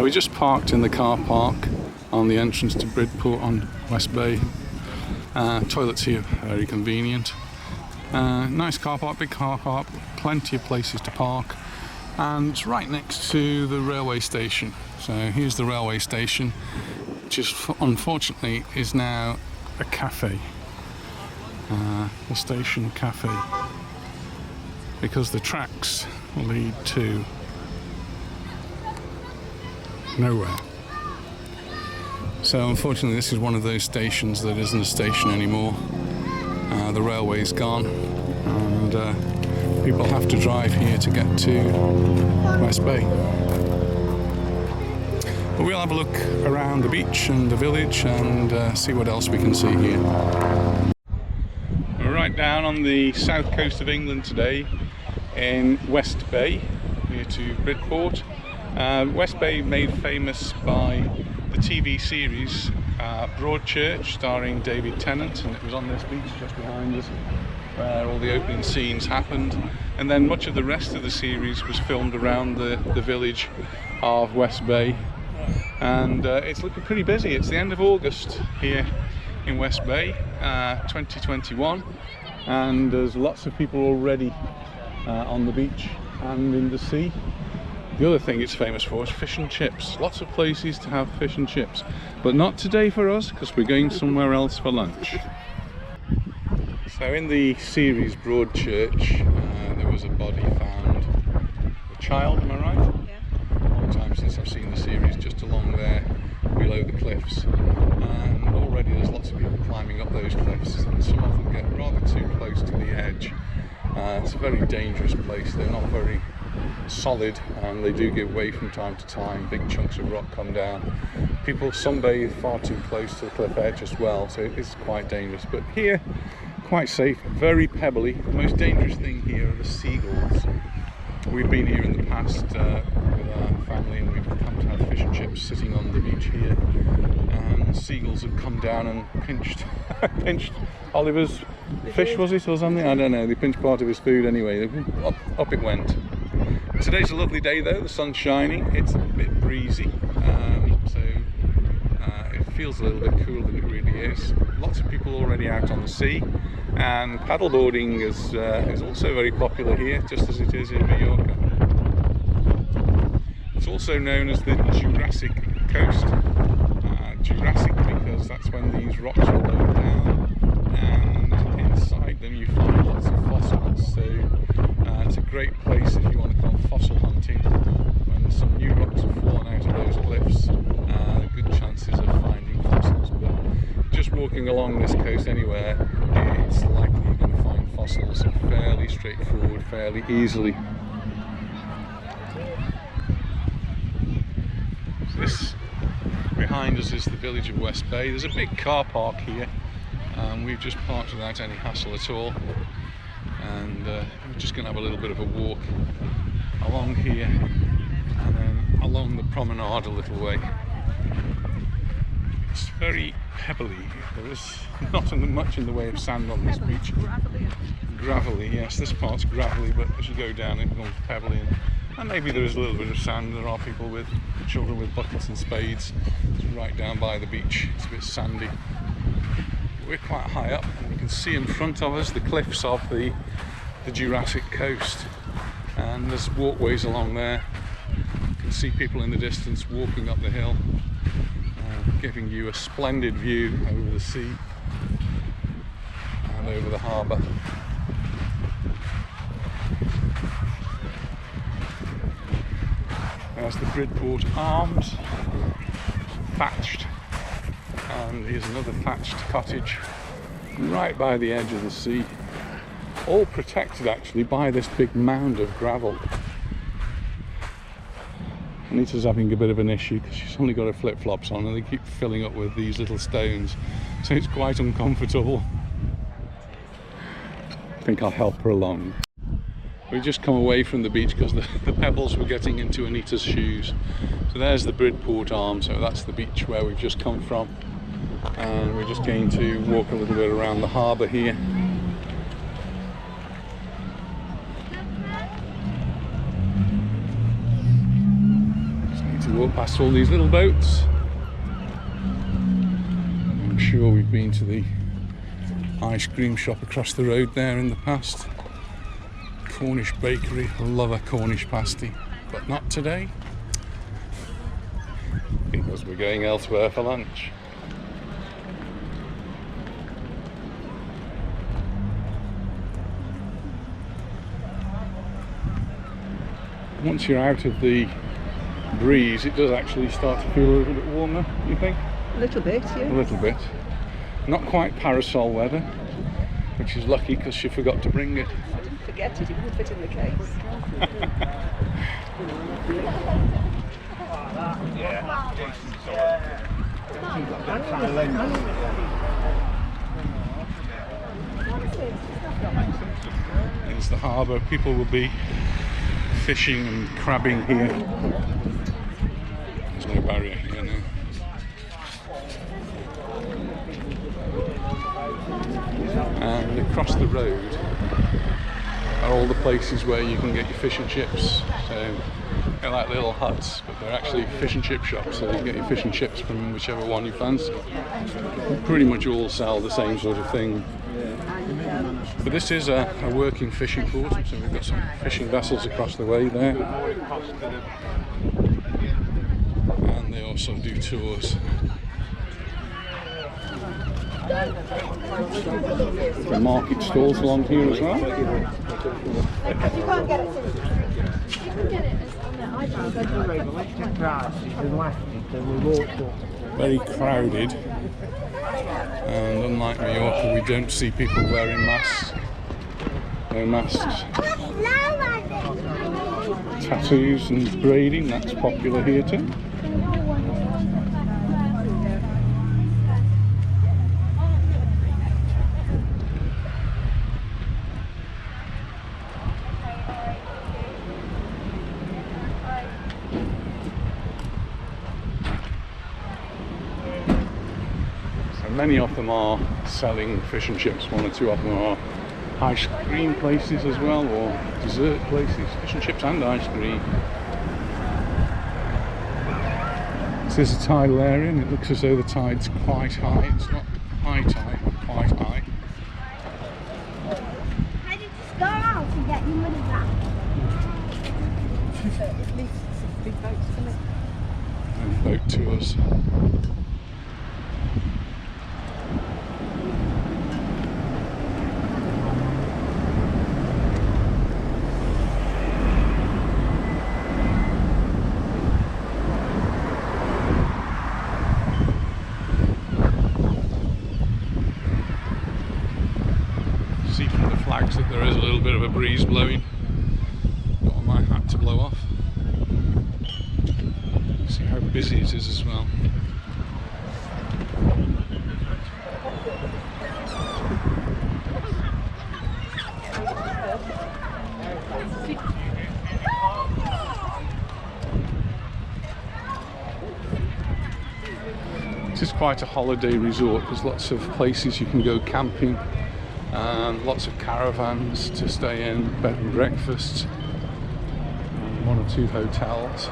We just parked in the car park on the entrance to Bridport on West Bay. Toilets here, very convenient. Nice car park, big car park, plenty of places to park, and it's right next to the railway station. So here's the railway station, which is unfortunately is now a cafe, the station cafe, because the tracks lead to nowhere. So unfortunately this is one of those stations that isn't a station anymore. The railway's gone, and people have to drive here to get to West Bay. But we'll have a look around the beach and the village and see what else we can see here. We're right down on the south coast of England today in West Bay, near to Bridport. West Bay made famous by the TV series Broadchurch, starring David Tennant, and it was on this beach just behind us where all the opening scenes happened, and then much of the rest of the series was filmed around the village of West Bay, and it's looking pretty busy. It's the end of August here in West Bay 2021, and there's lots of people already on the beach and in the sea. The other thing it's famous for is fish and chips. Lots of places to have fish and chips, but not today for us because we're going somewhere else for lunch. So in the series Broadchurch, there was a body found, a child, am I right? Yeah. A long time since I've seen the series, just along there below the cliffs, and already there's lots of people climbing up those cliffs, and some of them get rather too close to the edge. It's a very dangerous place. They're not very solid, and they do give way from time to time. Big chunks of rock come down. People sunbathe far too close to the cliff edge as well, so it is quite dangerous. But here, quite safe, very pebbly. The most dangerous thing here are the seagulls. We've been here in the past with our family, and we've come to have fish and chips sitting on the beach here, and seagulls have come down and pinched Oliver's fish, was it, or something? I don't know. They pinched part of his food anyway. Up it went. Today's a lovely day though, the sun's shining, it's a bit breezy, so it feels a little bit cooler than it really is. Lots of people already out on the sea, and paddleboarding is also very popular here, just as it is in Mallorca. It's also known as the Jurassic Coast. Jurassic because that's when these rocks were lowered down, and inside them you find lots of fossils, so it's a great place if you want to come fossil hunting. When some new rocks have fallen out of those cliffs, good chances of finding fossils. But just walking along this coast anywhere, it's likely you're going to find fossils fairly straightforward, fairly easily. This behind us is the village of West Bay. There's a big car park here, and we've just parked without any hassle at all, and we're just going to have a little bit of a walk along here and then along the promenade a little way. It's very pebbly. There is not much in the way of sand on this beach. Gravelly, yes, this part's gravelly, but as you go down it becomes pebbly, and maybe there is a little bit of sand. There are people with children with buckets and spades. It's right down by the beach. It's a bit sandy. We're quite high up, and you can see in front of us the cliffs of the Jurassic Coast, and there's walkways along there. You can see people in the distance walking up the hill, giving you a splendid view over the sea and over the harbour. There's the Bridport Arms, thatched, and here's another thatched cottage right by the edge of the sea, all protected actually by this big mound of gravel. Anita's having a bit of an issue because she's only got her flip-flops on and they keep filling up with these little stones, so it's quite uncomfortable. I think I'll help her along. We've just come away from the beach because the pebbles were getting into Anita's shoes. So there's the Bridport Arm, so that's the beach where we've just come from. And we're just going to walk a little bit around the harbour here. Just need to You walk past all these little boats. I'm sure we've been to the ice cream shop across the road there in the past. Cornish bakery, love a Cornish pasty, but not today because we're going elsewhere for lunch. Once you're out of the breeze, it does actually start to feel a little bit warmer, you think? A little bit, yeah. A little bit. Not quite parasol weather, which is lucky because she forgot to bring it. I didn't forget it, it would fit in the case. Here's the harbour. People will be fishing and crabbing here. There's no barrier here now. And across the road are all the places where you can get your fish and chips. So they're like little huts, but they're actually fish and chip shops, so you can get your fish and chips from whichever one you fancy. Pretty much all sell the same sort of thing. But this is a working fishing port, so we've got some fishing vessels across the way there. And they also do tours. The market stalls along here as well. You can't get it. You can get it on the iPhone. Very crowded, and unlike Mallorca, we don't see people wearing masks. No masks. Tattoos and braiding, that's popular here too. Many of them are selling fish and chips. One or two of them are ice cream places as well, or dessert places. Fish and chips and ice cream. This is a tidal area and it looks as though the tide's quite high. It's not high tide, but quite high. How did you go out to get your money back? At least some big boats, isn't it? And boat tours. See from the flags that there is a little bit of a breeze blowing. Got on my hat to blow off. See how busy it is as well. This is quite a holiday resort. There's lots of places you can go camping. And lots of caravans to stay in, bed and breakfasts, and one or two hotels.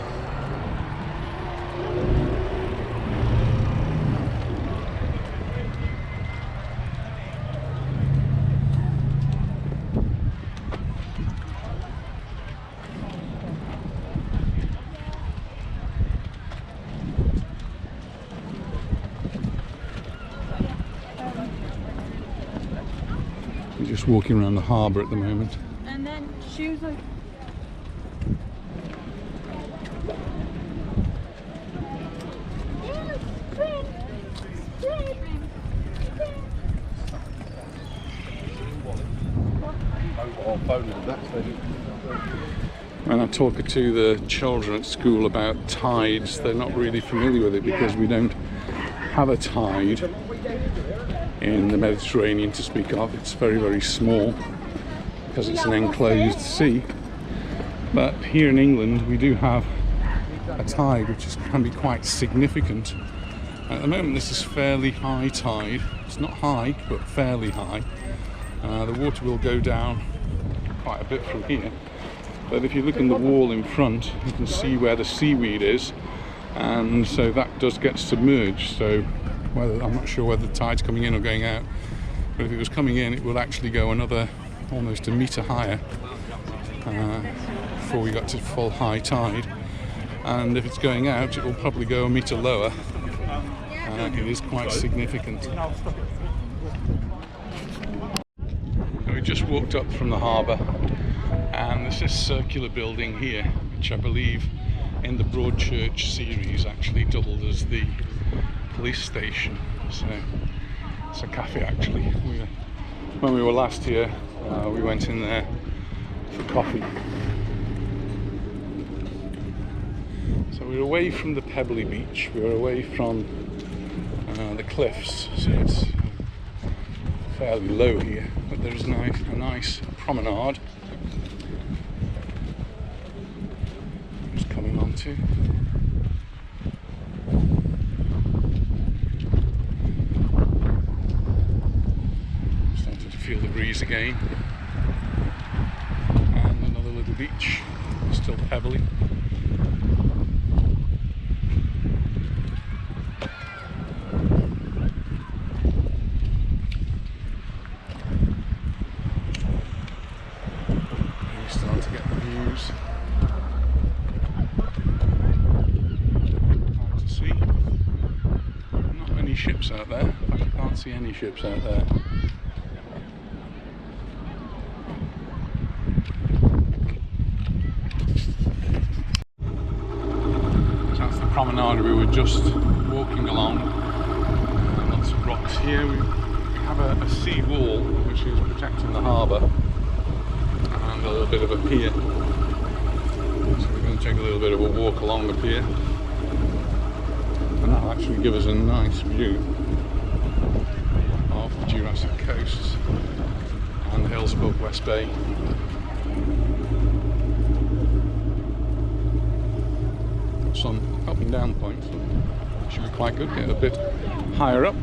We're just walking around the harbour at the moment. And then shoes are... When I'm talking to the children at school about tides, they're not really familiar with it because we don't have a tide in the Mediterranean to speak of. It's very, very small because it's an enclosed sea. But here in England we do have a tide which can be quite significant. At the moment this is fairly high tide. It's not high but fairly high. The water will go down quite a bit from here. But if you look in the wall in front, you can see where the seaweed is, and so that does get submerged. So I'm not sure whether the tide's coming in or going out, but if it was coming in, it will actually go another almost a metre higher before we got to full high tide, and if it's going out, it will probably go a metre lower. It is quite significant. We just walked up from the harbour, and there's this circular building here, which I believe in the Broadchurch series actually doubled as the police station. So it's a cafe actually. When we were last here, we went in there for coffee. So we were away from the pebbly beach, we were away from the cliffs, so it's fairly low here, but there's a nice promenade just coming onto. Starting to feel the breeze again, and another little beach, still pebbly. Ships out there. In fact, I can't see any ships out there. So that's the promenade we were just walking along. Lots of rocks here. We have a sea wall which is protecting the harbour, and a little bit of a pier. So we're going to take a little bit of a walk along the pier. And that'll actually give us a nice view of the Jurassic Coast and the hills above West Bay. Got some up and down points, which should be quite good. Get a bit higher up.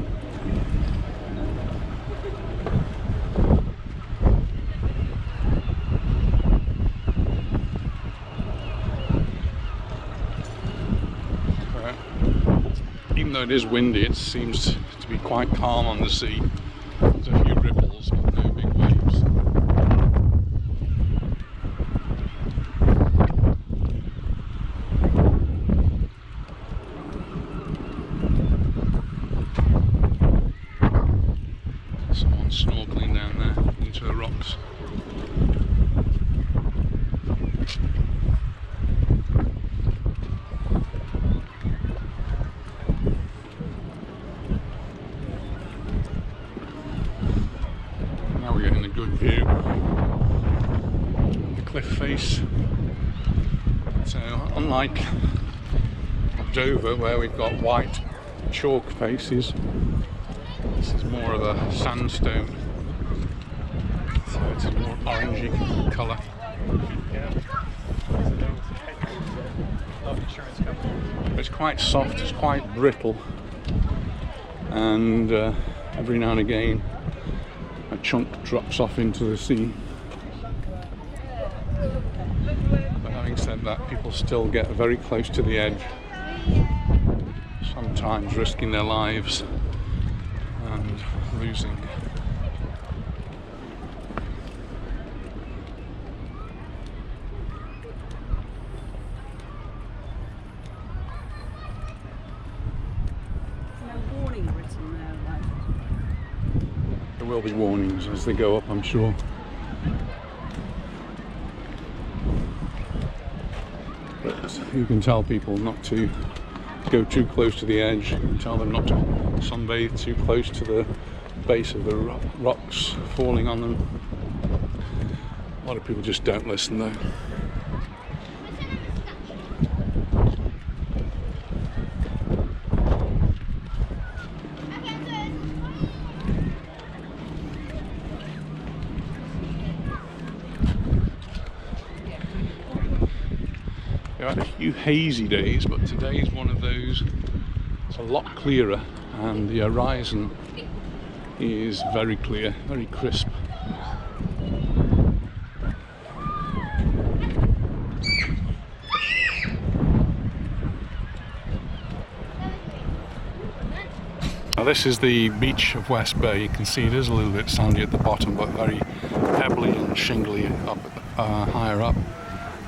Even though it is windy, it seems to be quite calm on the sea. There's a few ripples, but no big waves. Someone's snorkeling down there into the rocks. We're getting a good view of the cliff face. So unlike Dover, where we've got white chalk faces, this is more of a sandstone, so it's a more orangey colour. It's quite soft, it's quite brittle, and every now and again a chunk drops off into the sea. But having said that, people still get very close to the edge, sometimes risking their lives and losing. There will be warnings as they go up, I'm sure. But you can tell people not to go too close to the edge. You can tell them not to sunbathe too close to the base of the rocks falling on them. A lot of people just don't listen though. There are a few hazy days, but today is one of those. It's a lot clearer, and the horizon is very clear, very crisp. Now this is the beach of West Bay. You can see it is a little bit sandy at the bottom, but very pebbly and shingly up higher up.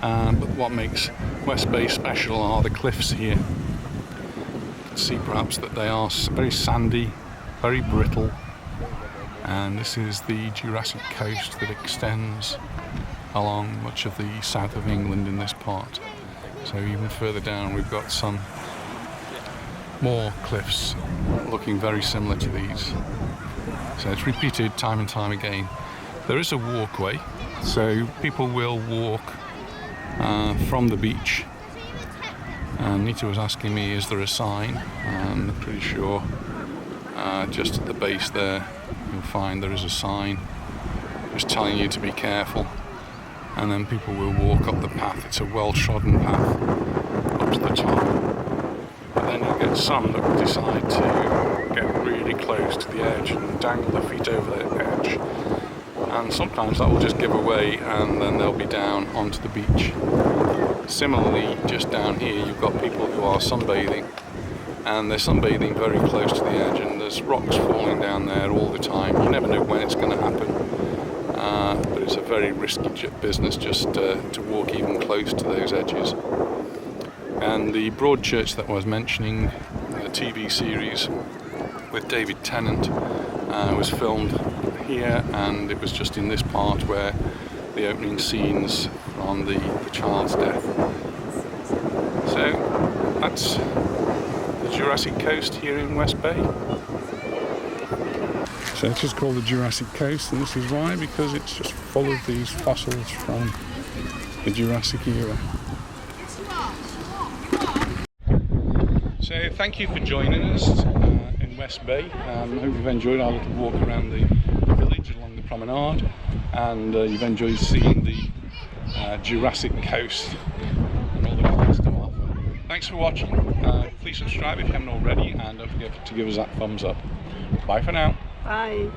But what makes West Bay special are the cliffs here. You can see perhaps that they are very sandy, very brittle. And this is the Jurassic Coast that extends along much of the south of England in this part. So even further down we've got some more cliffs looking very similar to these. So it's repeated time and time again. There is a walkway, so people will walk from the beach. And Nita was asking me, is there a sign? I'm pretty sure just at the base there you'll find there is a sign just telling you to be careful. And then people will walk up the path. It's a well-trodden path up to the top. But then you'll get some that will decide to get really close to the edge and dangle their feet over the edge. And sometimes that will just give away and then they'll be down onto the beach. Similarly, just down here you've got people who are sunbathing, and they're sunbathing very close to the edge, and there's rocks falling down there all the time. You never know when it's going to happen. But it's a very risky business just to walk even close to those edges. And the Broadchurch that I was mentioning, the TV series with David Tennant, was filmed here, and it was just in this part where the opening scenes on the child's death. So that's the Jurassic Coast here in West Bay. So it's just called the Jurassic Coast, and this is why, because it's just full of these fossils from the Jurassic era. So thank you for joining us in West Bay. I hope you've enjoyed our little walk around the village along the promenade, and you've enjoyed seeing the Jurassic Coast and all that it has to offer. Thanks for watching. Please subscribe if you haven't already, and don't forget to give us that thumbs up. Bye for now. Bye.